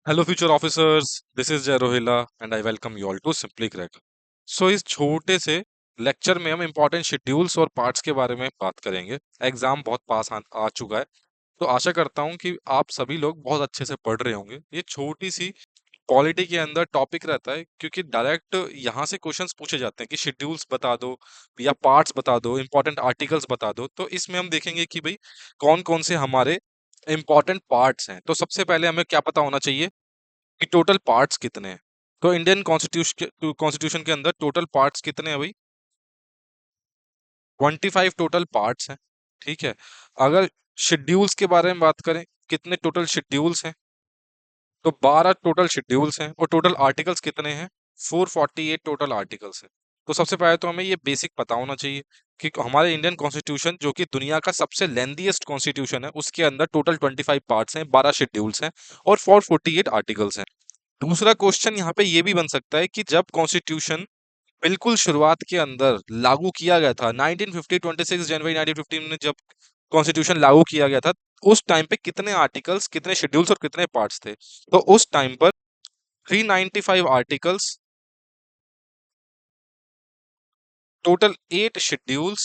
Hello future officers, this is Jai Rohila and I welcome you all to simply crack. So इस छोटे से lecture में हम इंपॉर्टेंट शेड्यूल्स और पार्ट्स के बारे में बात करेंगे। एग्जाम बहुत पास आ चुका है, तो आशा करता हूँ कि आप सभी लोग बहुत अच्छे से पढ़ रहे होंगे। ये छोटी सी पॉलिटी के अंदर टॉपिक रहता है, क्योंकि डायरेक्ट यहाँ से क्वेश्चंस पूछे जाते हैं कि शेड्यूल्स बता दो या पार्ट्स बता दो, इंपॉर्टेंट आर्टिकल्स बता दो। तो इसमें हम देखेंगे कि भाई कौन कौन से हमारे इंपॉर्टेंट पार्ट्स हैं। तो सबसे पहले हमें क्या पता होना चाहिए कि टोटल पार्ट्स कितने हैं। तो इंडियन कॉन्स्टिट्यूशन के अंदर टोटल पार्ट्स कितने हैं भाई? 25 टोटल पार्ट्स हैं। ठीक है। अगर शेड्यूल्स के बारे में बात करें, कितने टोटल शेड्यूल्स हैं? तो 12 टोटल शेड्यूल्स हैं। और टोटल आर्टिकल्स कितने हैं? 448 टोटल आर्टिकल्स हैं। तो सबसे पहले तो हमें ये बेसिक पता होना चाहिए कि हमारे इंडियन कॉन्स्टिट्यूशन, जो कि दुनिया का सबसे लेंथीएस्ट कॉन्स्टिट्यूशन है, उसके अंदर टोटल 25 पार्ट्स हैं, 12 शेड्यूल्स हैं और 448 आर्टिकल्स हैं। दूसरा क्वेश्चन यहाँ पे ये भी बन सकता है कि जब कॉन्स्टिट्यूशन बिल्कुल शुरुआत के अंदर लागू किया गया था, 1950 26 जनवरी 1950 में जब कॉन्स्टिट्यूशन लागू किया गया था, उस टाइम पे कितने आर्टिकल्स, कितने शेड्यूल्स और कितने पार्ट्स थे? तो उस टाइम पर 395 आर्टिकल्स, टोटल 8 शेड्यूल्स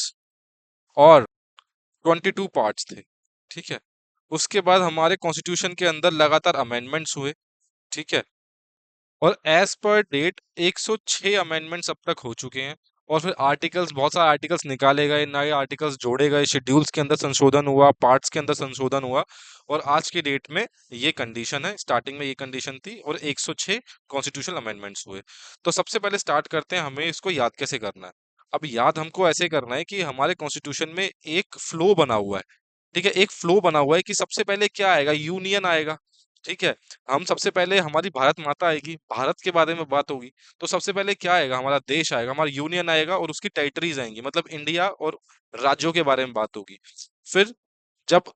और 22 पार्ट्स थे। ठीक है। उसके बाद हमारे कॉन्स्टिट्यूशन के अंदर लगातार अमेंडमेंट्स हुए। ठीक है। और एज पर डेट 106 अमेंडमेंट्स अब तक हो चुके हैं। और फिर आर्टिकल्स, बहुत सारे आर्टिकल्स निकाले गए, नए आर्टिकल्स जोड़े गए, शेड्यूल्स के अंदर संशोधन हुआ, पार्ट्स के अंदर संशोधन हुआ। और आज की डेट में ये कंडीशन है, स्टार्टिंग में ये कंडीशन थी और 106 कॉन्स्टिट्यूशनल अमेंडमेंट्स हुए। तो सबसे पहले स्टार्ट करते हैं, हमें इसको याद कैसे करना है। अब याद हमको ऐसे करना है कि हमारे कॉन्स्टिट्यूशन में एक फ्लो बना हुआ है। ठीक है। एक फ्लो बना हुआ है कि सबसे पहले क्या आएगा? यूनियन आएगा। ठीक है। हम सबसे पहले, हमारी भारत माता आएगी, भारत के बारे में बात होगी। तो सबसे पहले क्या आएगा? हमारा देश आएगा, हमारा यूनियन आएगा और उसकी टेरिटरीज आएंगी, मतलब इंडिया और राज्यों के बारे में बात होगी। फिर जब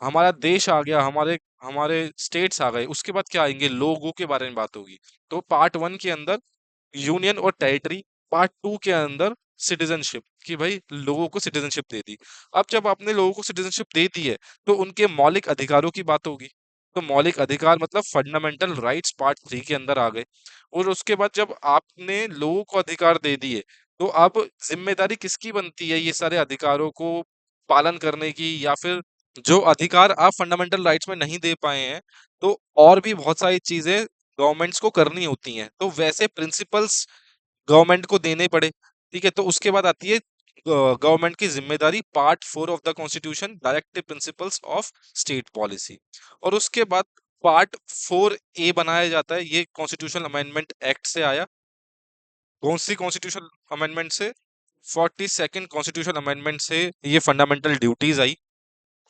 हमारा देश आ गया, हमारे हमारे स्टेट्स आ गए, उसके बाद क्या आएंगे? लोगों के बारे में बात होगी। तो पार्ट वन के अंदर यूनियन और टेरिटरी, पार्ट टू के अंदर सिटीजनशिप, कि भाई लोगों को सिटीजनशिप दे दी। अब जब आपने लोगों को सिटीजनशिप दे दी है, तो उनके मौलिक अधिकारों की बात होगी। तो मौलिक अधिकार मतलब फंडामेंटल राइट्स, पार्ट थ्री के अंदर आ गए। और उसके बाद जब आपने लोगों को अधिकार दे दिए, तो अब जिम्मेदारी किसकी बनती है ये सारे अधिकारों को पालन करने की? या फिर जो अधिकार आप फंडामेंटल राइट्स में नहीं दे पाए हैं, तो और भी बहुत सारी चीजें गवर्नमेंट्स को करनी होती हैं, तो वैसे प्रिंसिपल्स गवर्नमेंट को देने पड़े। ठीक है। तो उसके बाद आती है गवर्नमेंट की जिम्मेदारी, part four of the constitution, directive principles of state policy. और उसके बाद पार्ट फोर ए बनाया जाता है। ये कॉन्स्टिट्यूशन अमेंडमेंट एक्ट से आया। कौन सी कॉन्स्टिट्यूशन अमेंडमेंट से? 42nd कॉन्स्टिट्यूशन अमेंडमेंट से ये फंडामेंटल ड्यूटीज आई।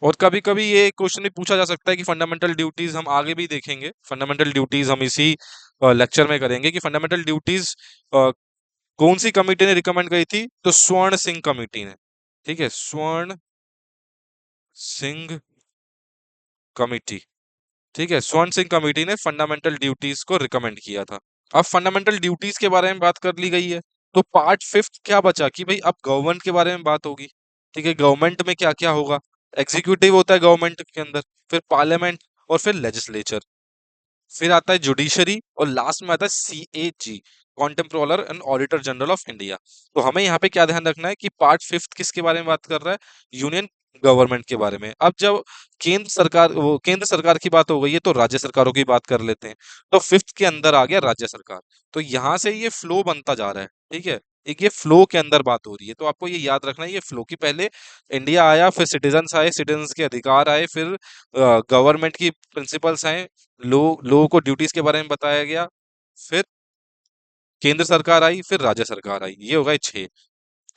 और कभी कभी ये क्वेश्चन भी पूछा जा सकता है कि फंडामेंटल ड्यूटीज, हम आगे भी देखेंगे फंडामेंटल ड्यूटीज, हम इसी लेक्चर में करेंगे कि फंडामेंटल ड्यूटीज कौन सी कमेटी ने रिकमेंड करी थी? तो स्वर्ण सिंह कमेटी ने। ठीक है। स्वर्ण सिंह कमेटी। ठीक है। स्वर्ण सिंह कमेटी ने फंडामेंटल ड्यूटीज को रिकमेंड किया था। अब फंडामेंटल ड्यूटीज के बारे में बात कर ली गई है, तो पार्ट फिफ्थ क्या बचा कि भाई अब गवर्नमेंट के बारे में बात होगी। ठीक है। गवर्नमेंट में क्या क्या होगा? एग्जीक्यूटिव होता है गवर्नमेंट के अंदर, फिर पार्लियामेंट और फिर लेजिस्लेचर, फिर आता है जुडिशरी और लास्ट में आता है CAG, comptroller and auditor general of India. तो हमें यहाँ पे क्या ध्यान रखना है कि पार्ट फिफ्थ किसके बारे में बात कर रहा है? यूनियन गवर्नमेंट के बारे में। अब जब केंद्र सरकार की बात हो गई है, तो राज्य सरकारों की बात कर लेते हैं। तो फिफ्थ के अंदर आ गया राज्य सरकार। तो यहाँ से ये फ्लो बनता जा रहा है। ठीक है। एक ये फ्लो के अंदर बात हो रही है, तो आपको ये याद रखना है ये फ्लो की पहले इंडिया आया, फिर सिटीजन्स आए, सिटीजन्स के अधिकार आए, फिर गवर्नमेंट की प्रिंसिपल्स आए, लोगों को ड्यूटीज के बारे में बताया गया, फिर केंद्र सरकार आई, फिर राज्य सरकार आई। ये हो गए छह।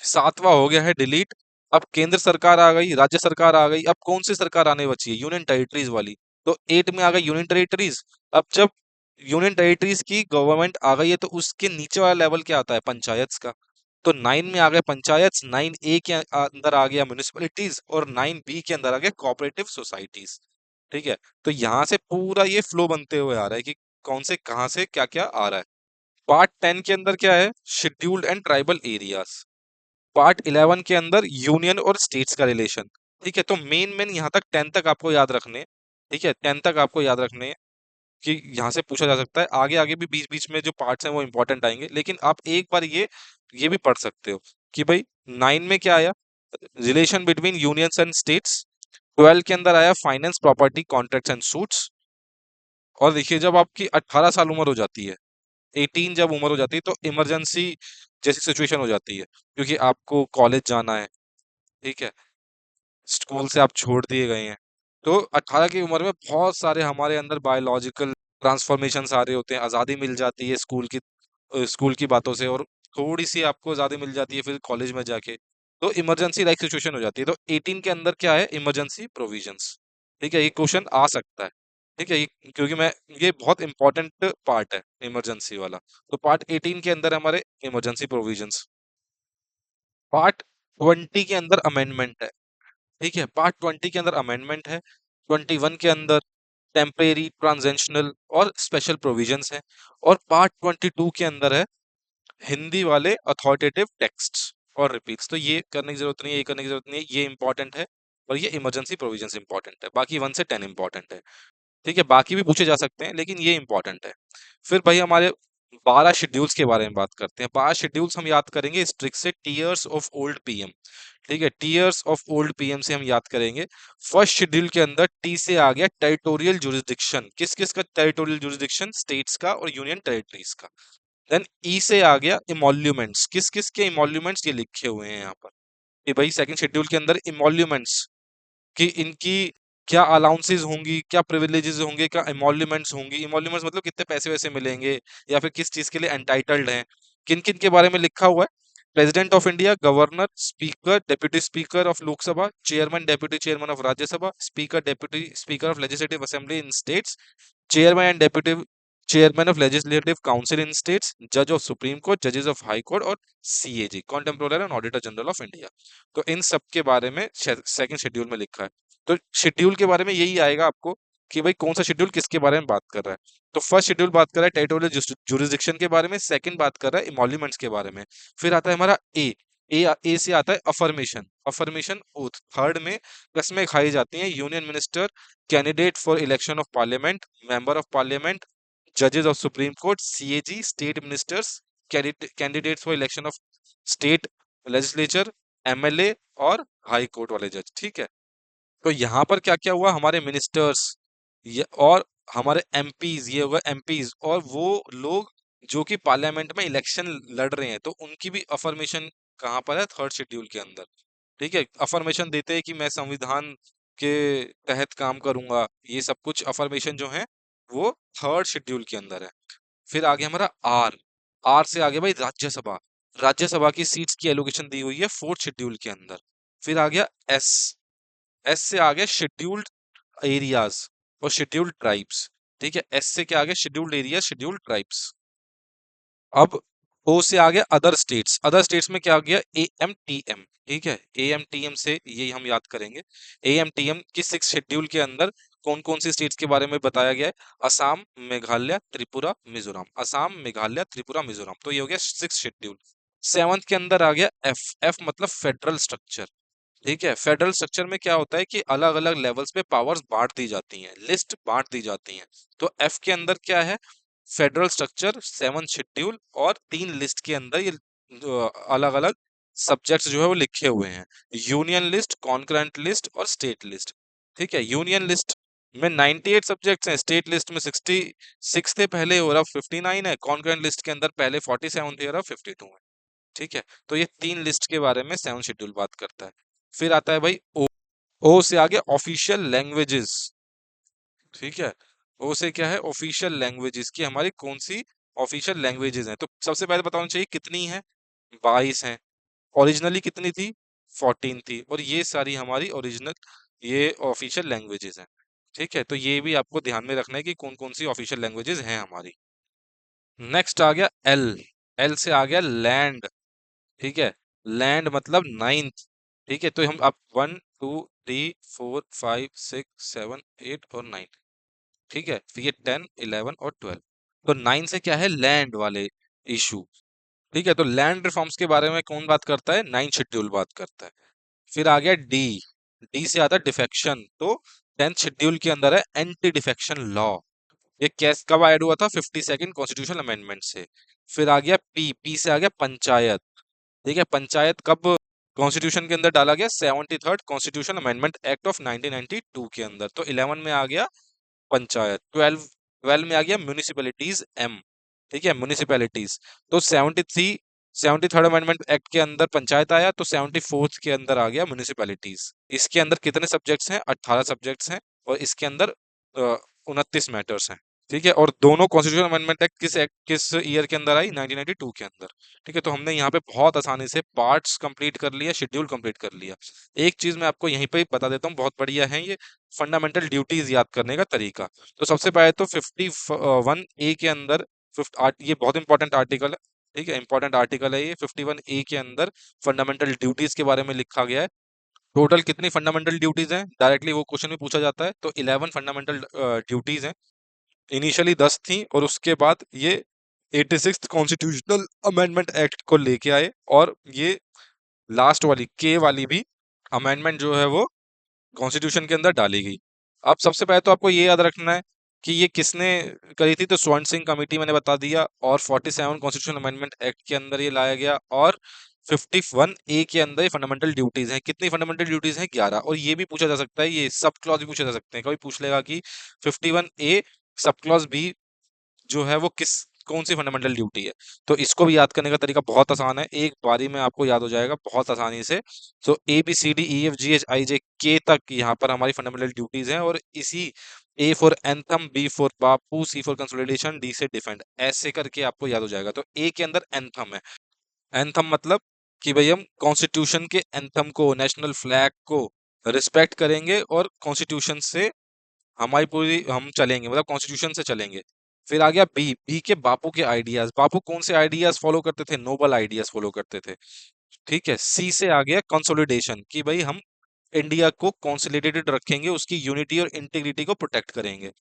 सातवां हो गया है डिलीट। अब केंद्र सरकार आ गई, राज्य सरकार आ गई, अब कौन सी सरकार आने बची है? यूनियन टेरिटरीज वाली। तो एट में आ गई यूनियन टेरिटरीज। अब जब यूनियन टेरिटरीज की गवर्नमेंट आ गई है, तो उसके नीचे वाला लेवल क्या आता है? पंचायत का। तो 9 में आ गए पंचायत, 9A के अंदर आ गया म्युनिसिपैलिटीज और 9B के अंदर आ गया कोऑपरेटिव सोसाइटीज। ठीक है। तो यहाँ से पूरा ये फ्लो बनते हुए आ रहा है कि कौन से कहाँ से क्या क्या आ रहा है। पार्ट 10 के अंदर क्या है? Scheduled and tribal areas. Part 11 के अंदर यूनियन और स्टेट्स का रिलेशन। ठीक है। तो मेन मेन यहाँ तक 10 तक आपको याद रखने हैं। ठीक है। 10 तक आपको याद रखने हैं। कि यहाँ से पूछा जा सकता है। आगे आगे भी बीच बीच में जो पार्ट्स हैं वो इंपॉर्टेंट आएंगे, लेकिन आप एक बार ये भी पढ़ सकते हो कि भाई 9 में क्या आया, relation between unions and states. 12 के अंदर आया finance property contracts and suits. और देखिए जब आपकी 18 साल उम्र हो जाती है, 18 जब उम्र हो जाती है, तो इमरजेंसी जैसी सिचुएशन हो जाती है, क्योंकि आपको कॉलेज जाना है, ठीक है, स्कूल से आप छोड़ दिए गए हैं। तो 18 की उम्र में बहुत सारे हमारे अंदर बायोलॉजिकल ट्रांसफॉर्मेशंस आ रहे होते हैं, आज़ादी मिल जाती है स्कूल की बातों से, और थोड़ी सी आपको आज़ादी मिल जाती है फिर कॉलेज में जाके, तो इमरजेंसी लाइक सिचुएशन हो जाती है। तो 18 के अंदर क्या है, इमरजेंसी प्रोविजंस। ठीक है, ये क्वेश्चन आ सकता है। ठीक है, क्योंकि मैं ये बहुत इंपॉर्टेंट पार्ट है इमरजेंसी वाला। तो पार्ट 18 के अंदर हमारे इमरजेंसी प्रोविजंस। पार्ट 20 के अंदर अमेंडमेंट है। ठीक है, पार्ट 20 के अंदर अमेंडमेंट है। 21 के अंदर टेम्परेरी, ट्रांजेंशनल और स्पेशल प्रोविजंस हैं। और पार्ट 22 के अंदर है हिंदी वाले अथॉरिटेटिव टेक्स्ट्स और रिपीट्स। तो ये करने की जरूरत नहीं है, ये करने की जरूरत नहीं है, ये इंपॉर्टेंट है। और ये इमरजेंसी प्रोविजंस इंपॉर्टेंट है, बाकी 1 से 10 इंपॉर्टेंट है। ठीक है, बाकी भी पूछे जा सकते हैं, लेकिन ये इंपॉर्टेंट है। फिर भाई हमारे 12 शेड्यूल्स के बारे में बात करते हैं। 12 शेड्यूल्स हम याद करेंगे स्ट्रिक्ट से, टीयर्स ऑफ ओल्ड पीएम। ठीक है, टीयर्स ऑफ ओल्ड पीएम से हम याद करेंगे। फर्स्ट शेड्यूल के अंदर टी से आ गया टेरिटोरियल जुरिस्डिक्शन। किस किस का टेरिटोरियल जुरिस्डिक्शन, स्टेट्स का और यूनियन टेरिटरीज का। देन ई से आ गया इमोल्यूमेंट्स। किस किस के इमोल्यूमेंट्स, ये लिखे हुए हैं यहाँ पर कि भाई सेकंड शेड्यूल के अंदर इमोल्यूमेंट्स कि इनकी क्या अलाउंसेस होंगी, क्या प्रिविलेजेस होंगे, क्या इमोल्यूमेंट्स होंगी। इमोल्यूमेंट्स मतलब कितने पैसे वैसे मिलेंगे, या फिर किस चीज के लिए एंटाइटल्ड हैं। किन किन के बारे में लिखा हुआ है, president of India, governor, speaker, deputy speaker of Lok Sabha, chairman deputy chairman of Rajya Sabha, speaker deputy speaker of legislative assembly in states, chairman and deputy chairman of legislative council in states, judge of supreme court, judges of high court और CAG, contemporary and auditor general of India। तो इन सब के बारे में second schedule में लिखा है। तो शेड्यूल के बारे में यही आएगा आपको कि भाई कौन सा शेड्यूल किसके बारे में बात कर रहा है। तो फर्स्ट शेड्यूल बात कर रहा है टेरिटोरियल जुरिस्डिक्शन के बारे में, सेकंड बात कर रहा है इमोल्यूमेंट्स के बारे में। फिर आता है हमारा ए से आता है अफर्मेशन, अफर्मेशन ओथ। थर्ड में कस्में खाई जाती हैं, union minister, candidate for election of parliament, member of parliament, जजेस of supreme court, CAG, state ministers, candidates for election of state legislature, MLA और हाई कोर्ट वाले जज। ठीक है, तो यहाँ पर क्या क्या हुआ, हमारे मिनिस्टर्स ये और हमारे एमपीज, ये होगा एमपीज और वो लोग जो कि पार्लियामेंट में इलेक्शन लड़ रहे हैं, तो उनकी भी अफर्मेशन कहाँ पर है, थर्ड शेड्यूल के अंदर। ठीक है, अफर्मेशन देते हैं कि मैं संविधान के तहत काम करूंगा, ये सब कुछ अफर्मेशन जो है वो थर्ड शेड्यूल के अंदर है। फिर आगे हमारा आर, आर से आगे भाई राज्यसभा, राज्यसभा की सीट्स की एलोकेशन दी हुई है फोर्थ शेड्यूल के अंदर। फिर आ गया एस, एस से आ गया शेड्यूल्ड एरियाज और शेड्यूल्ड ट्राइब्स। ठीक है, एस से क्या आ गया, शेड्यूल्ड एरिया, शेड्यूल्ड ट्राइब्स। अब ओ से आ गया अदर स्टेट्स, अदर स्टेट्स में क्या आ गया, ए एम टी एम। ठीक है, ए एम टी एम से ये हम याद करेंगे। ए एम टी एम की 6 शेड्यूल के अंदर कौन कौन सी स्टेट्स के बारे में बताया गया है, असम, मेघालय, त्रिपुरा, मिजोरम। असम, मेघालय, त्रिपुरा, मिजोरम, तो ये हो गया 6 शेड्यूल। सेवंथ के अंदर आ गया एफ, एफ मतलब फेडरल स्ट्रक्चर। ठीक है, फेडरल स्ट्रक्चर में क्या होता है कि अलग अलग लेवल्स पे पावर्स बांट दी जाती हैं, लिस्ट बांट दी जाती हैं। तो एफ के अंदर क्या है, फेडरल स्ट्रक्चर, 7 शेड्यूल और 3 लिस्ट के अंदर ये अलग अलग सब्जेक्ट्स जो है वो लिखे हुए हैं, यूनियन लिस्ट, कॉन्करेंट लिस्ट और स्टेट लिस्ट। ठीक है, यूनियन लिस्ट में 98 सब्जेक्ट्स हैं, स्टेट लिस्ट में 66 थे पहले और अब 59 है, कॉन्करेंट लिस्ट के अंदर पहले 47 थे और अब 52 है। ठीक है, तो ये 3 लिस्ट के बारे में 7 शेड्यूल बात करता है। फिर आता है भाई ओ, ओ से आगे ऑफिशियल लैंग्वेजेस। ठीक है, ओ से क्या है, ऑफिशियल लैंग्वेजेस की हमारी कौन सी ऑफिशियल लैंग्वेजेस हैं। तो सबसे पहले बताना चाहिए कितनी है, 22 हैं। ओरिजिनली कितनी थी, 14 थी। और ये सारी हमारी ओरिजिनल ये ऑफिशियल लैंग्वेजेस हैं। ठीक है, तो ये भी आपको ध्यान में रखना है कि कौन कौन सी ऑफिशियल लैंग्वेजेस हैं हमारी। नेक्स्ट आ गया एल, एल से आ गया लैंड। ठीक है, लैंड मतलब नाइन्थ। ठीक है, तो हम अब 1 2 3 4 5 6 7 8 और 9। ठीक है, फिर ये 10 11 और 12। तो 9 से क्या है, लैंड वाले इशू। ठीक है, तो लैंड रिफॉर्म्स के बारे में कौन बात करता है, 9 शेड्यूल बात करता है। फिर आ गया डी, डी से आता है डिफेक्शन। तो 10th शेड्यूल के अंदर है एंटी डिफेक्शन लॉ। ये कैस कब ऐड हुआ था? 52nd कॉन्स्टिट्यूशनल अमेंडमेंट से। फिर आ गया पी, पी से आ गया पंचायत। ठीक है, पंचायत कब कॉन्स्टिट्यूशन के अंदर डाला गया? 73rd constitution amendment act of 1992 के अंदर। तो 11 में आ गया पंचायत। 12 में आ गया म्यूनिसिपैलिटीज, एम। ठीक है, म्यूनिसिपैलिटीज। तो 73rd अमेंडमेंट एक्ट के अंदर पंचायत आया, तो 74th के अंदर आ गया म्यूनिसिपैलिटीज। इसके अंदर कितने सब्जेक्ट्स हैं? 18 सब्जेक्ट्स हैं, और इसके अंदर 29 मैटर्स हैं। ठीक है, और दोनों कॉन्स्टिट्यूशन अमेंडमेंट एक्ट किस ईयर के अंदर आई? 1992 के अंदर। ठीक है, तो हमने यहाँ पे बहुत आसानी से पार्ट्स कंप्लीट कर लिया, शेड्यूल कंप्लीट कर लिया। एक चीज मैं आपको यहीं पे ही बता देता हूँ, बहुत बढ़िया है ये फंडामेंटल ड्यूटीज याद करने का तरीका। तो सबसे पहले तो 51A के अंदर ये बहुत इंपॉर्टेंट आर्टिकल है। ठीक है, इंपॉर्टेंट आर्टिकल है ये। 51A के अंदर फंडामेंटल ड्यूटीज के बारे में लिखा गया है। टोटल कितनी फंडामेंटल ड्यूटीज हैं? डायरेक्टली वो क्वेश्चन में पूछा जाता है। तो 11 फंडामेंटल ड्यूटीज हैं। इनिशियली 10 थी, और उसके बाद ये 86th कॉन्स्टिट्यूशनल अमेंडमेंट एक्ट को लेके आए, और ये लास्ट वाली के वाली भी अमेंडमेंट जो है वो कॉन्स्टिट्यूशन के अंदर डाली गई। अब सबसे पहले तो आपको ये याद रखना है कि ये किसने करी थी। तो स्वर्ण सिंह कमेटी मैंने बता दिया, और 47 कॉन्स्टिट्यूशन अमेंडमेंट एक्ट के अंदर ये लाया गया, और 51A के अंदर ये फंडामेंटल ड्यूटीज हैं। कितनी फंडामेंटल ड्यूटीज हैं? 11। और ये भी पूछा जा सकता है, ये सब क्लॉज भी पूछे जा सकते हैं। कभी पूछ लेगा कि 51A सब क्लॉज भी जो है वो कौन सी फंडामेंटल ड्यूटी है। तो इसको भी याद करने का तरीका बहुत आसान है, एक बारी में आपको याद हो जाएगा बहुत आसानी से। तो ABCDEFGHIJ K तक यहाँ पर हमारी फंडामेंटल ड्यूटीज हैं, और इसी A for anthem, B for Bapu, C for consolidation, D से डिफेंड, ऐसे करके आपको याद हो जाएगा। तो A के अंदर एंथम है। एंथम मतलब कि भाई हम कॉन्स्टिट्यूशन के एंथम को, नेशनल फ्लैग को रिस्पेक्ट करेंगे, और कॉन्स्टिट्यूशन से हमारी पूरी हम चलेंगे, मतलब कॉन्स्टिट्यूशन से चलेंगे। फिर आ गया बी, बी के बापू के आइडियाज। बापू कौन से आइडियाज फॉलो करते थे? नोबल आइडियाज फॉलो करते थे। ठीक है, सी से आ गया कंसोलिडेशन, कि भाई हम इंडिया को कंसोलिडेटेड रखेंगे, उसकी यूनिटी और इंटीग्रिटी को प्रोटेक्ट करेंगे।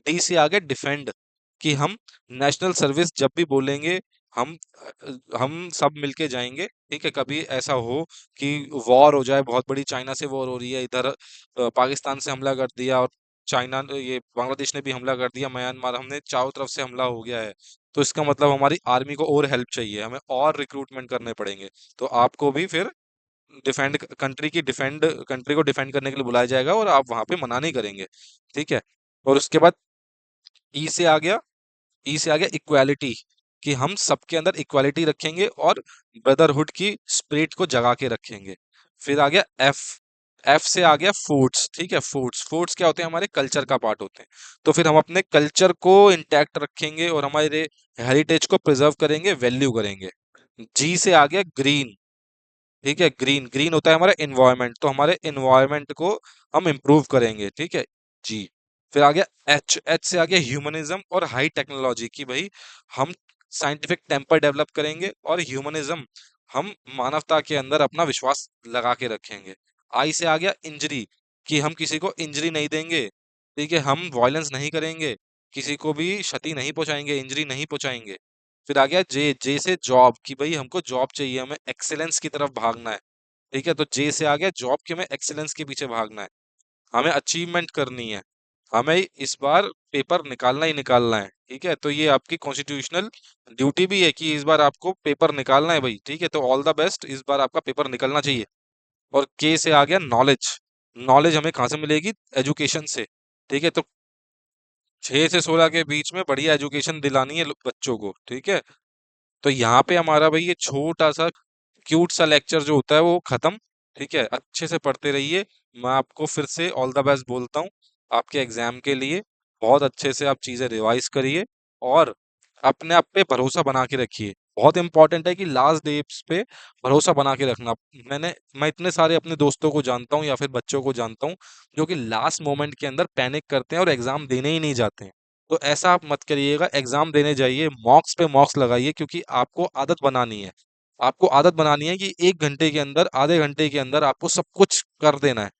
डी से आ गया डिफेंड, कि हम नेशनल सर्विस जब भी बोलेंगे, हम हम सब मिलके जाएंगे। ठीक है, कभी ऐसा हो कि वॉर हो जाए बहुत बड़ी, चाइना से वॉर हो रही है, इधर पाकिस्तान से हमला कर दिया, और चाइना ये बांग्लादेश ने भी हमला कर दिया, म्यांमार, हमने चारों तरफ से हमला हो गया है। तो इसका मतलब हमारी आर्मी को और हेल्प चाहिए, हमें और रिक्रूटमेंट करने पड़ेंगे। तो आपको भी फिर डिफेंड कंट्री को डिफेंड करने के लिए बुलाया जाएगा, और आप वहां पे मना नहीं करेंगे। ठीक है, और उसके बाद ई से आ गया, ई से आ गया इक्वालिटी, कि हम सबके अंदर इक्वालिटी रखेंगे, और ब्रदरहुड की स्पिरिट को जगा के रखेंगे। फिर आ गया एफ, एफ से आ गया फूड्स। ठीक है, फूड्स, फूड्स क्या होते हैं? हमारे कल्चर का पार्ट होते हैं। तो फिर हम अपने कल्चर को इंटैक्ट रखेंगे, और हमारे हेरिटेज को प्रिजर्व करेंगे, वैल्यू करेंगे। जी से आ गया ग्रीन। ठीक है, ग्रीन, ग्रीन होता है हमारा एनवायरनमेंट, तो हमारे एनवायरनमेंट को हम इम्प्रूव करेंगे। ठीक है जी। फिर आ गया एच, एच से आ गया ह्यूमनिज्म और हाई टेक्नोलॉजी, की भाई हम साइंटिफिक टेम्पर डेवलप करेंगे, और ह्यूमनिज्म हम मानवता के अंदर अपना विश्वास लगा के रखेंगे। आई से आ गया इंजरी, कि हम किसी को इंजरी नहीं देंगे। ठीक है, हम वायलेंस नहीं करेंगे, किसी को भी क्षति नहीं पहुंचाएंगे, इंजरी नहीं पहुंचाएंगे। फिर आ गया जे, जे से जॉब, कि भाई हमको जॉब चाहिए, हमें एक्सेलेंस की तरफ भागना है। ठीक है, तो जे से आ गया जॉब, कि हमें एक्सेलेंस के पीछे भागना है, हमें अचीवमेंट करनी है, हमें इस बार पेपर निकालना ही निकालना है। ठीक है, तो ये आपकी कॉन्स्टिट्यूशनल ड्यूटी भी है कि इस बार आपको पेपर निकालना है भाई। ठीक है, तो ऑल द बेस्ट, इस बार आपका पेपर निकलना चाहिए। और के से आ गया नॉलेज, नॉलेज हमें कहाँ से मिलेगी? एजुकेशन से। ठीक है, तो 6 से 16 के बीच में बढ़िया एजुकेशन दिलानी है बच्चों को। ठीक है, तो यहाँ पे हमारा भाई ये छोटा सा क्यूट सा लेक्चर जो होता है वो खत्म। ठीक है, अच्छे से पढ़ते रहिए। मैं आपको फिर से ऑल द बेस्ट बोलता हूँ आपके एग्जाम के लिए। बहुत अच्छे से आप चीजें रिवाइज करिए, और अपने आप पे भरोसा बना के रखिए। बहुत इंपॉर्टेंट है कि लास्ट डेट्स पे भरोसा बना के रखना। मैं इतने सारे अपने दोस्तों को जानता हूँ, या फिर बच्चों को जानता हूँ, जो कि लास्ट मोमेंट के अंदर पैनिक करते हैं और एग्जाम देने ही नहीं जाते हैं। तो ऐसा आप मत करिएगा, एग्जाम देने जाइए, मॉक्स पे मॉक्स लगाइए, क्योंकि आपको आदत बनानी है। आपको आदत बनानी है कि 1 घंटे के अंदर, आधे घंटे के अंदर आपको सब कुछ कर देना है।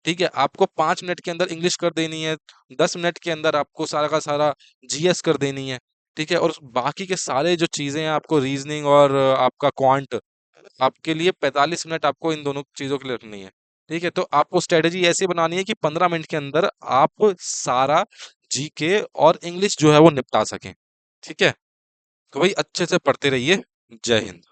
ठीक है, आपको 5 मिनट के अंदर इंग्लिश कर देनी है, 10 मिनट के अंदर आपको सारा का सारा जीएस कर देनी है। ठीक है, और बाकी के सारे जो चीजें हैं, आपको रीजनिंग और आपका क्वांट, आपके लिए 45 मिनट आपको इन दोनों चीजों के लिए रखनी है। ठीक है, तो आपको स्ट्रेटेजी ऐसे बनानी है कि 15 मिनट के अंदर आप सारा जीके और इंग्लिश जो है वो निपटा सकें। ठीक है, तो भाई अच्छे से पढ़ते रहिए। जय हिंद।